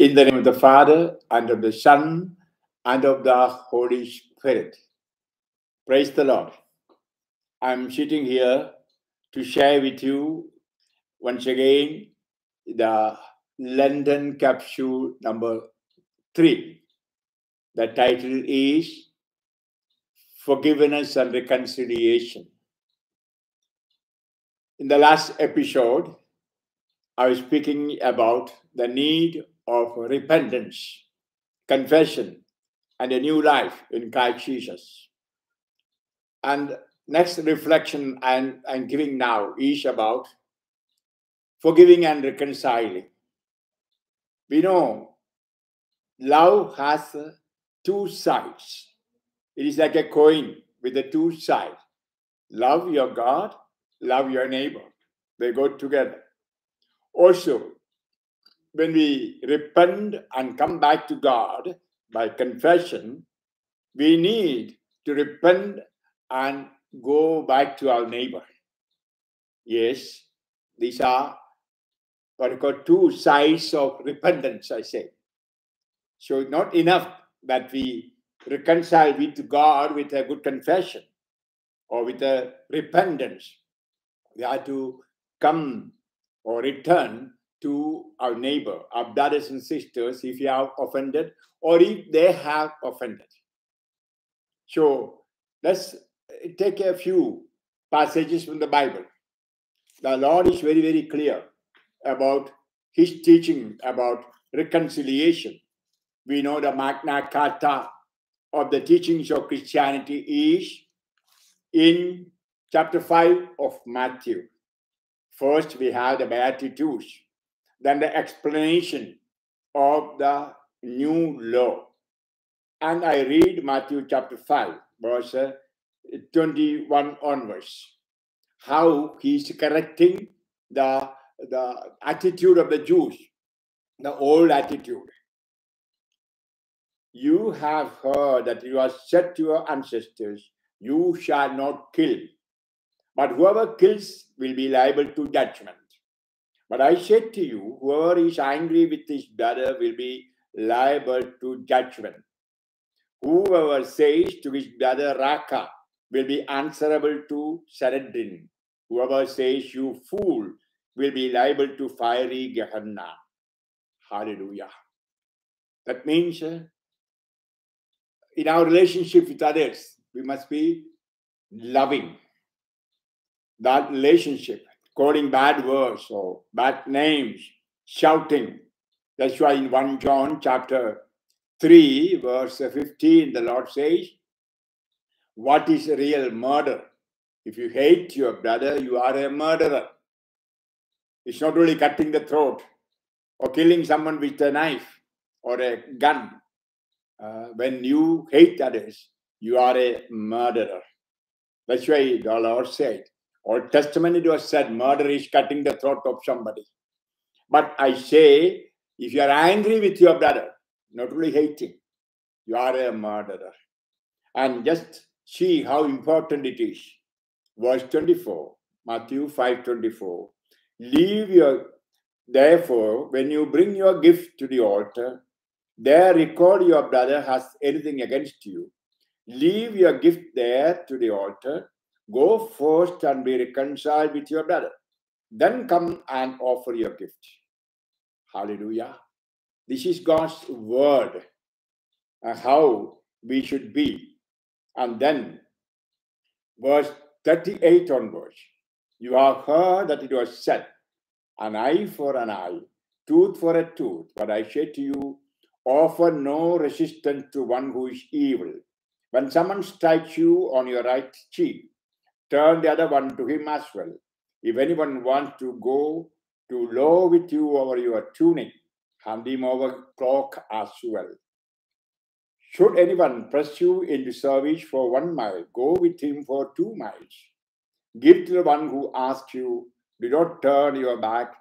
In the name of the Father, and of the Son, and of the Holy Spirit. Praise the Lord. I'm sitting here to share with you once again the London capsule number 3. The title is Forgiveness and Reconciliation. In the last episode, I was speaking about the need of repentance, confession, and a new life in Christ Jesus. And next reflection I'm giving now is about forgiving and reconciling. We know love has two sides. It is like a coin with the two sides. Love your God, love your neighbor. They go together. Also, when we repent and come back to God by confession, we need to repent and go back to our neighbor. Yes, these are what I call two sides of repentance, I say. So not enough that we reconcile with God with a good confession or with a repentance. We have to come or return to our neighbor, our brothers and sisters, if you have offended or if they have offended. So let's take a few passages from the Bible. The Lord is very, very clear about his teaching about reconciliation. We know the Magna Carta of the teachings of Christianity is in chapter 5 of Matthew. First, we have the Beatitudes, then the explanation of the new law. And I read Matthew chapter 5, verse 21 onwards. How he's correcting the attitude of the Jews, the old attitude. You have heard that you have said to your ancestors, you shall not kill. But whoever kills will be liable to judgment. But I said to you, whoever is angry with his brother will be liable to judgment. Whoever says to his brother Raka will be answerable to Sanhedrin. Whoever says you fool will be liable to fiery Gehenna. Hallelujah. That means in our relationship with others, we must be loving. That relationship, calling bad words or bad names, shouting. That's why in 1 John chapter 3, verse 15, the Lord says, what is real murder? If you hate your brother, you are a murderer. It's not only cutting the throat or killing someone with a knife or a gun. When you hate others, you are a murderer. That's why the Lord said, Old Testament it was said, murder is cutting the throat of somebody. But I say, if you are angry with your brother, not only hating, you are a murderer. And just see how important it is. Verse 24, Matthew 5:24. Therefore, when you bring your gift to the altar, there record your brother has anything against you. Leave your gift there to the altar. Go first and be reconciled with your brother. Then come and offer your gift. Hallelujah. This is God's word, how we should be. And then, verse 38 onwards, you have heard that it was said, an eye for an eye, tooth for a tooth. But I say to you, offer no resistance to one who is evil. When someone strikes you on your right cheek, turn the other one to him as well. If anyone wants to go to law with you over your tunic, hand him over cloak as well. Should anyone press you into service for 1 mile, go with him for 2 miles. Give to the one who asks you. Do not turn your back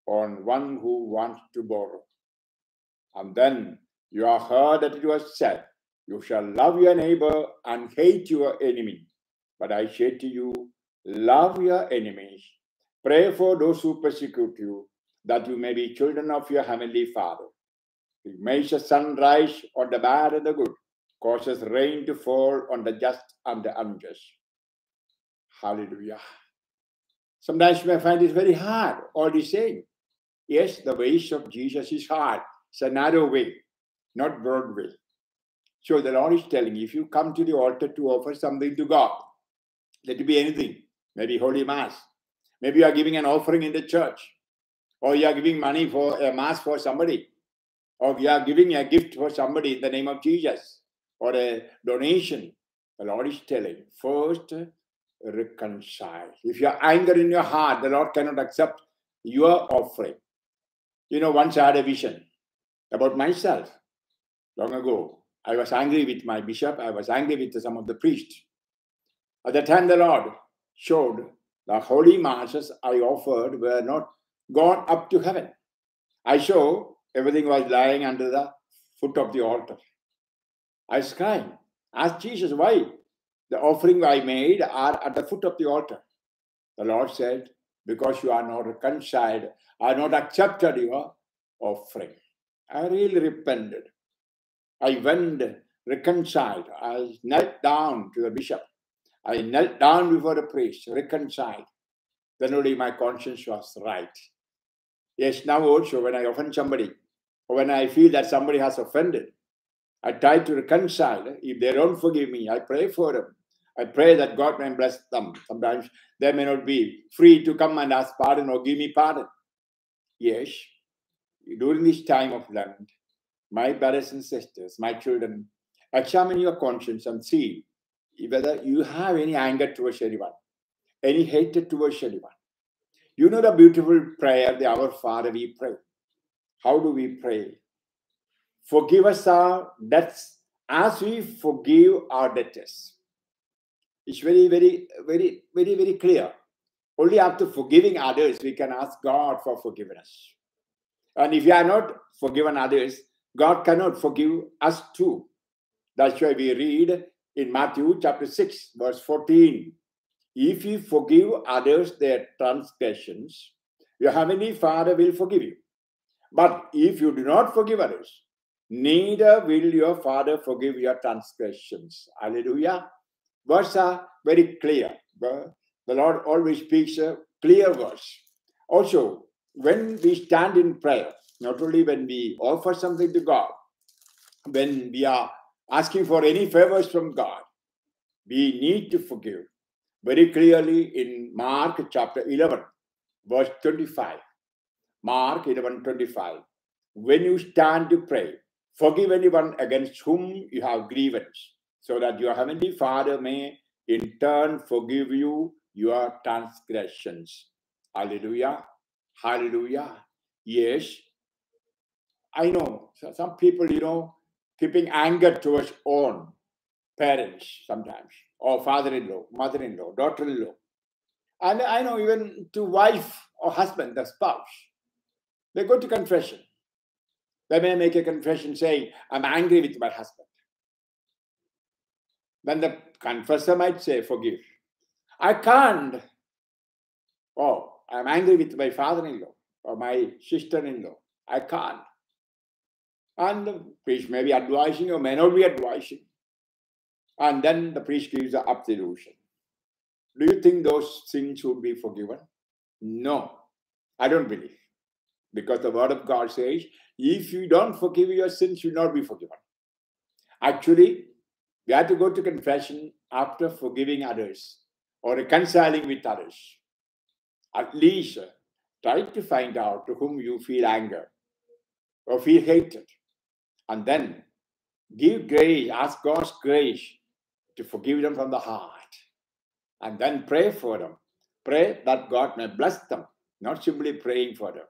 on one who wants to borrow. And then you have heard that it was said, you shall love your neighbor and hate your enemy. But I say to you, love your enemies. Pray for those who persecute you, that you may be children of your heavenly Father. He makes the sun rise on the bad and the good, causes rain to fall on the just and the unjust. Hallelujah. Sometimes we may find it very hard, all the same. Yes, the ways of Jesus is hard. It's a narrow way, not broad way. So the Lord is telling, if you come to the altar to offer something to God, let it be anything, maybe Holy Mass, maybe you are giving an offering in the church, or you are giving money for a Mass for somebody, or you are giving a gift for somebody in the name of Jesus, or a donation. The Lord is telling, first reconcile. If you are anger in your heart, the Lord cannot accept your offering. You know, once I had a vision about myself long ago. I was angry with my bishop. I was angry with some of the priests. At the time, the Lord showed the holy masses I offered were not gone up to heaven. I saw everything was lying under the foot of the altar. I was crying. Asked Jesus, why the offering I made are at the foot of the altar? The Lord said, because you are not reconciled, I not accepted your offering. I really repented. I went reconciled. I knelt down to the bishop. I knelt down before the priest, reconciled. Then only my conscience was right. Yes, now also when I offend somebody, or when I feel that somebody has offended, I try to reconcile. If they don't forgive me, I pray for them. I pray that God may bless them. Sometimes they may not be free to come and ask pardon or give me pardon. Yes, during this time of Lent, my brothers and sisters, my children, examine your conscience and see whether you have any anger towards anyone, any hatred towards anyone. You know the beautiful prayer, the Our Father we pray. How do we pray? Forgive us our debts as we forgive our debtors. It's very, very, very, very, very clear. Only after forgiving others, we can ask God for forgiveness. And if you are not forgiven others, God cannot forgive us too. That's why we read in Matthew chapter 6, verse 14. If you forgive others their transgressions, your heavenly Father will forgive you. But if you do not forgive others, neither will your Father forgive your transgressions. Hallelujah. Words are very clear. The Lord always speaks a clear words. Also, when we stand in prayer, not only when we offer something to God, when we are asking for any favors from God, we need to forgive. Very clearly in Mark chapter 11, verse 25. Mark 11:25. When you stand to pray, forgive anyone against whom you have grievance, so that your heavenly Father may in turn forgive you your transgressions. Hallelujah. Hallelujah. Yes, I know some people, keeping anger towards own parents sometimes, or father-in-law, mother-in-law, daughter-in-law. And I know even to wife or husband, the spouse, they go to confession. They may make a confession saying, I'm angry with my husband. Then the confessor might say, forgive. I can't. Oh, I'm angry with my father-in-law or my sister-in-law. I can't. And the priest may be advising or may not be advising. And then the priest gives the absolution. Do you think those sins would be forgiven? No, I don't believe. Because the word of God says, if you don't forgive your sins, you will not be forgiven. Actually, we have to go to confession after forgiving others or reconciling with others. At least try to find out to whom you feel anger or feel hatred. And then give grace, ask God's grace to forgive them from the heart. And then pray for them. Pray that God may bless them, not simply praying for them.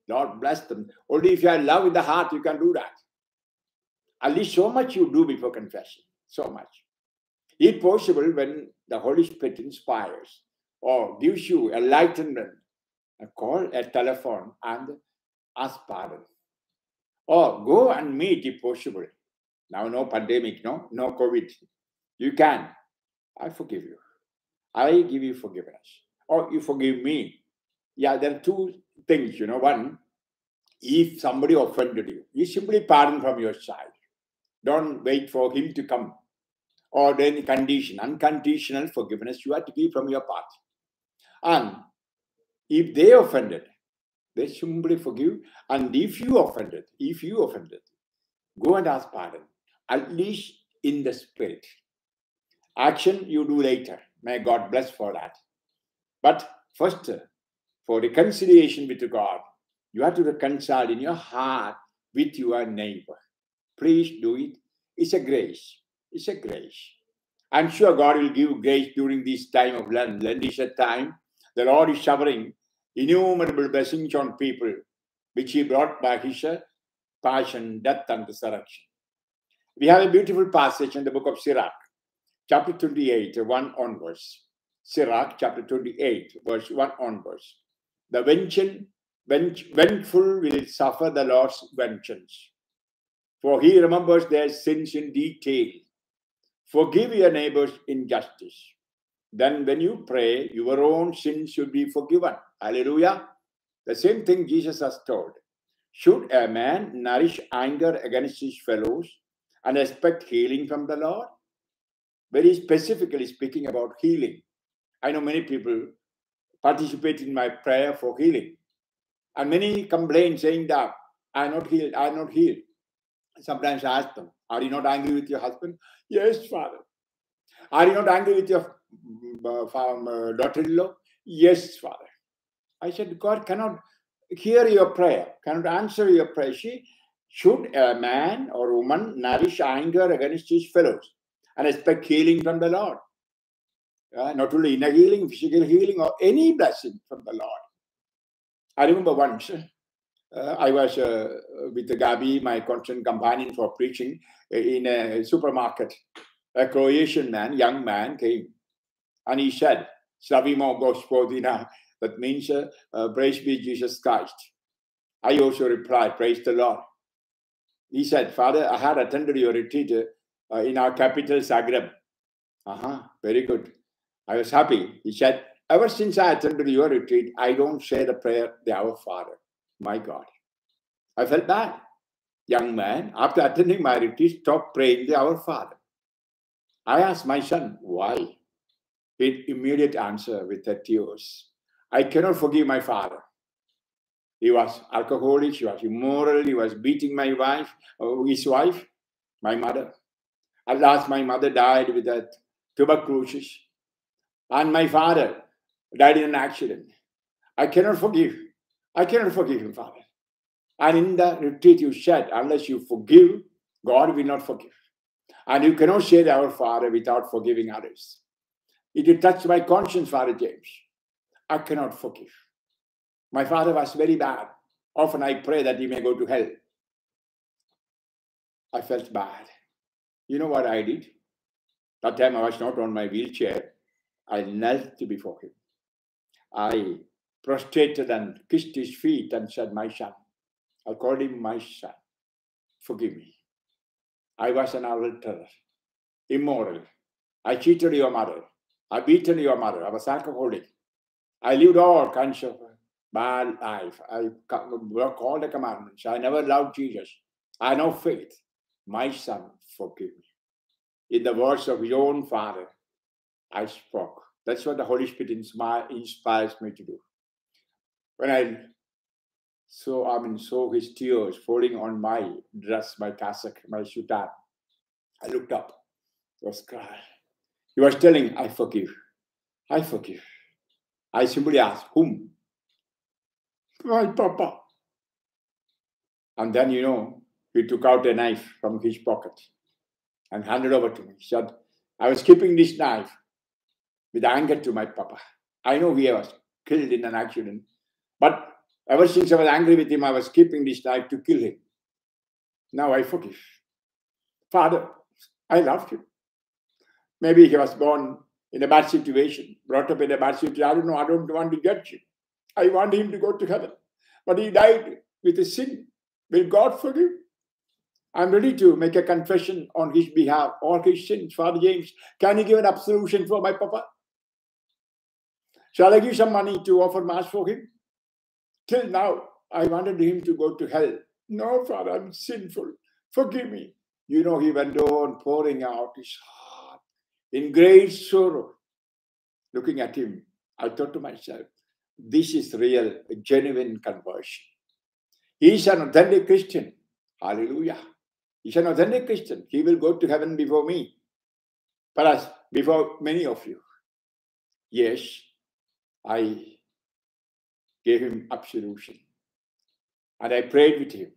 Lord bless them. Only if you have love in the heart, you can do that. At least so much you do before confession. So much. If possible, when the Holy Spirit inspires or gives you enlightenment, call a telephone and ask pardon. Or go and meet if possible. Now no pandemic, no COVID. You can. I forgive you. I give you forgiveness. Or you forgive me. Yeah, there are two things, One, If somebody offended you, you simply pardon from your side. Don't wait for him to come. Or any condition, unconditional forgiveness you have to give from your part. And if they offended, they simply forgive. And if you offended, go and ask pardon, at least in the spirit. Action you do later. May God bless for that. But first, for reconciliation with God, you have to reconcile in your heart with your neighbor. Please do it. It's a grace. It's a grace. I'm sure God will give grace during this time of Lent. Lent is a time the Lord is showering innumerable blessings on people, which He brought by His passion, death, and resurrection. We have a beautiful passage in the book of Sirach, chapter 28, 1 onwards. Sirach, chapter 28, verse 1 onwards. The vengeful will suffer the Lord's vengeance, for He remembers their sins in detail. Forgive your neighbor's injustice. Then when you pray, your own sins should be forgiven. Hallelujah. The same thing Jesus has told. Should a man nourish anger against his fellows and expect healing from the Lord? Very specifically speaking about healing. I know many people participate in my prayer for healing. And many complain saying that, I'm not healed, I'm not healed. Sometimes I ask them, are you not angry with your husband? Yes, Father. Are you not angry with your daughter-in-law? Yes, Father. I said, God cannot hear your prayer, cannot answer your prayer. Should a man or woman nourish anger against his fellows and expect healing from the Lord? Not only inner healing, physical healing, or any blessing from the Lord. I remember once, I was with Gabi, my constant companion for preaching, in a supermarket. A Croatian man, young man, came and he said, Slavimo Gospodina, that means praise be Jesus Christ. I also replied, praise the Lord. He said, Father, I had attended your retreat in our capital, Zagreb. Very good. I was happy. He said, ever since I attended your retreat, I don't say the prayer, the Our Father. My God. I felt bad. Young man, after attending my retreat, stopped praying the Our Father. I asked my son, why? His immediate answer with the tears. I cannot forgive my father. He was alcoholic, he was immoral, he was beating my wife, his wife, my mother. At last, my mother died with a tuberculosis. And my father died in an accident. I cannot forgive. I cannot forgive him, Father. And in the retreat you said, unless you forgive, God will not forgive. And you cannot say the Our Father without forgiving others. It touched my conscience, Father James. I cannot forgive. My father was very bad. Often I pray that he may go to hell. I felt bad. You know what I did? That time I was not on my wheelchair. I knelt before him. I prostrated and kissed his feet and said, my son. I called him my son. Forgive me. I was an adulterer, immoral. I cheated your mother. I beaten your mother. I was alcoholic. I lived all kinds of bad life. I broke all the commandments. I never loved Jesus. I had no faith. My son, forgive me. In the words of your own Father, I spoke. That's what the Holy Spirit inspires me to do. When I saw his tears falling on my dress, my cassock, my soutane, I looked up. He was crying. He was telling, I forgive. I forgive. I simply asked, whom? My papa. And then, he took out a knife from his pocket and handed over to me. He said, I was keeping this knife with anger to my papa. I know he was killed in an accident, but ever since I was angry with him, I was keeping this knife to kill him. Now I forgive. Father, I loved him. Maybe he was born in a bad situation, brought up in a bad situation. I don't know. I don't want to judge him. I want him to go to heaven. But he died with a sin. Will God forgive? I'm ready to make a confession on his behalf, all his sins. Father James, can you give an absolution for my papa? Shall I give some money to offer mass for him? Till now, I wanted him to go to hell. No, Father, I'm sinful. Forgive me. You know, he went on pouring out his heart in great sorrow. Looking at him, I thought to myself, this is real, genuine conversion. He is an authentic Christian. Hallelujah. He's an authentic Christian. He will go to heaven before me. Perhaps before many of you. Yes, I gave him absolution. And I prayed with him.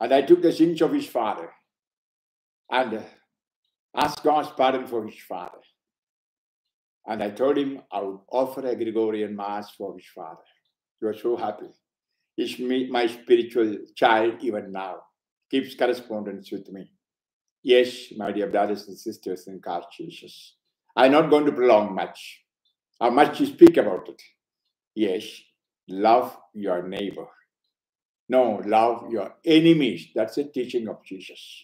And I took the sins of his father. And asked God's pardon for his father. And I told him I would offer a Gregorian Mass for his father. He was so happy. He's my spiritual child even now. Keeps correspondence with me. Yes, my dear brothers and sisters in Christ Jesus. I'm not going to prolong much. How much you speak about it. Yes, love your neighbor. No, love your enemies. That's the teaching of Jesus.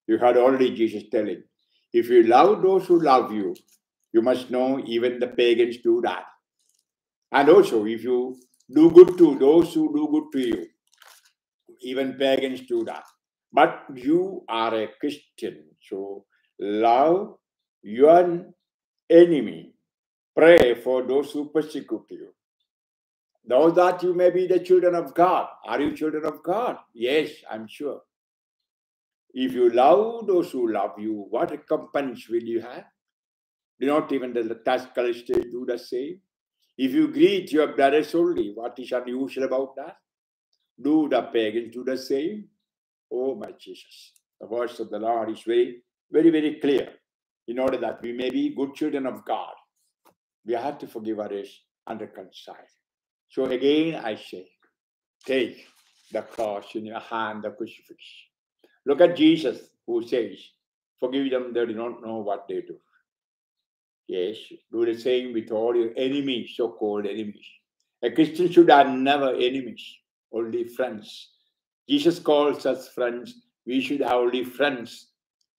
You heard already Jesus telling, if you love those who love you, you must know even the pagans do that. And also, if you do good to those who do good to you, even pagans do that. But you are a Christian, so love your enemy. Pray for those who persecute you. Though that you may be the children of God. Are you children of God? Yes, I'm sure. If you love those who love you, what recompense will you have? Do not even the tax collectors do the same? If you greet your brothers only, what is unusual about that? Do the pagans do the same? Oh, my Jesus. The words of the Lord is very, very, very clear. In order that we may be good children of God, we have to forgive others and reconcile. So again, I say, take the cross in your hand, the crucifix. Look at Jesus, who says, forgive them, they do not know what they do. Yes, do the same with all your enemies, so-called enemies. A Christian should have never enemies, only friends. Jesus calls us friends. We should have only friends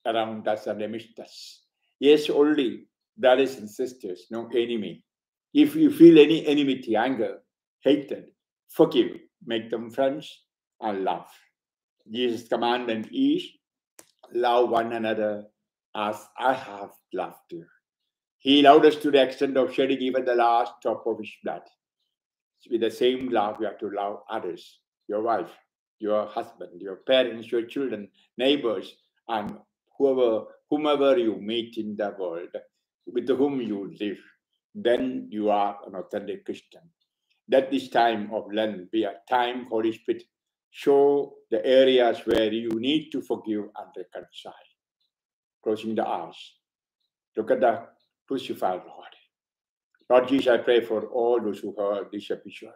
around us and amidst us. Yes, only brothers and sisters, no enemy. If you feel any enmity, anger, hatred, forgive, make them friends and love. Jesus' commandment is, love one another as I have loved you. He loved us to the extent of shedding even the last drop of his blood. With the same love, you have to love others, your wife, your husband, your parents, your children, neighbors, and whomever you meet in the world, with whom you live. Then you are an authentic Christian. Let this time of Lent be a time, Holy Spirit, show the areas where you need to forgive and reconcile. Closing the eyes. Look at the crucified Lord. Lord Jesus, I pray for all those who heard this episode.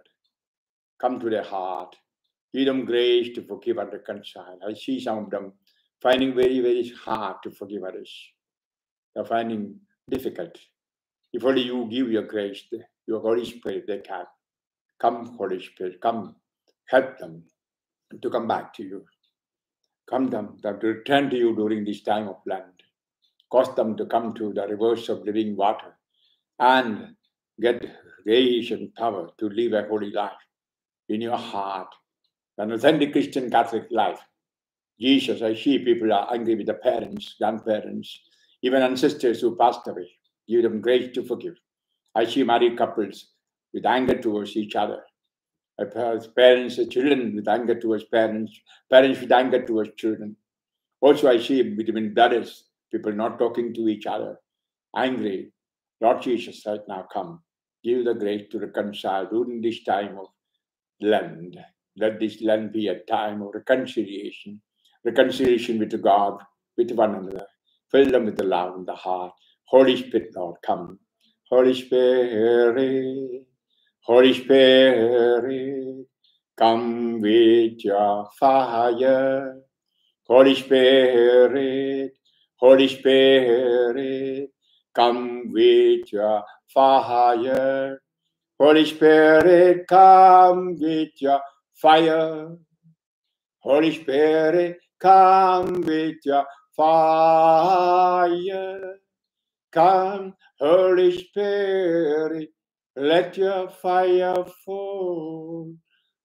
Come to their heart. Give them grace to forgive and reconcile. I see some of them finding very, very hard to forgive others. They're finding difficult. If only you give your grace, your Holy Spirit, they can. Come, Holy Spirit, come. Help them to come back to you. Come them to return to you during this time of Lent. Cause them to come to the rivers of living water and get grace and power to live a holy life in your heart, an authentic Christian Catholic life. Jesus, I see people are angry with the parents, grandparents, even ancestors who passed away. Give them grace to forgive. I see married couples with anger towards each other. Parents, children with anger towards parents, parents with anger towards children. Also, I see between brothers, people not talking to each other, angry. Lord Jesus, right now, come. Give the grace to reconcile during this time of Lent. Let this Lent be a time of reconciliation with God, with one another. Fill them with the love in the heart. Holy Spirit, Lord, come. Holy Spirit, Holy Spirit, come with your fire. Holy Spirit, Holy Spirit, come with your fire. Holy Spirit, come with your fire. Holy Spirit, come with your fire. Come, Holy Spirit, let your fire fall.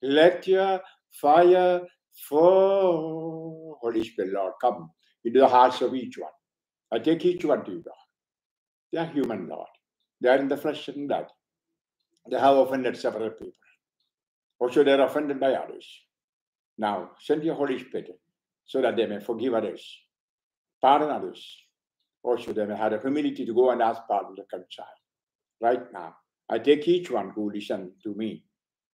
Let your fire fall, Holy Spirit, Lord, come into the hearts of each one. I take each one to you, Lord. They are human, Lord. They are in the flesh and blood. They have offended several people. Also, they are offended by others. Now, send your Holy Spirit so that they may forgive others, pardon others. Also, they may have the humility to go and ask pardon to reconcile. Right now, I take each one who listens to me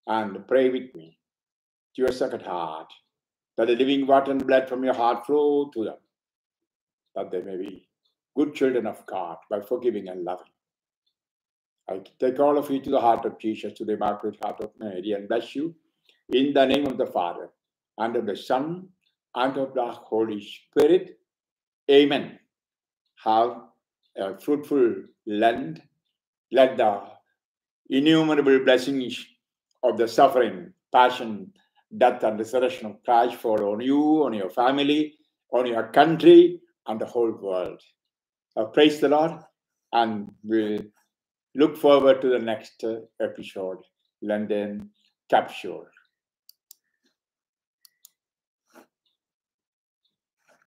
and pray with me to your sacred heart, that the living water and blood from your heart flow to them, that they may be good children of God by forgiving and loving. I take all of you to the heart of Jesus, to the Immaculate Heart of Mary, and bless you in the name of the Father, and of the Son, and of the Holy Spirit. Amen. Have a fruitful Lent. Let the innumerable blessings of the suffering, passion, death, and resurrection of Christ fall on you, on your family, on your country, and the whole world. Praise the Lord, and we'll look forward to the next episode, London Capsule.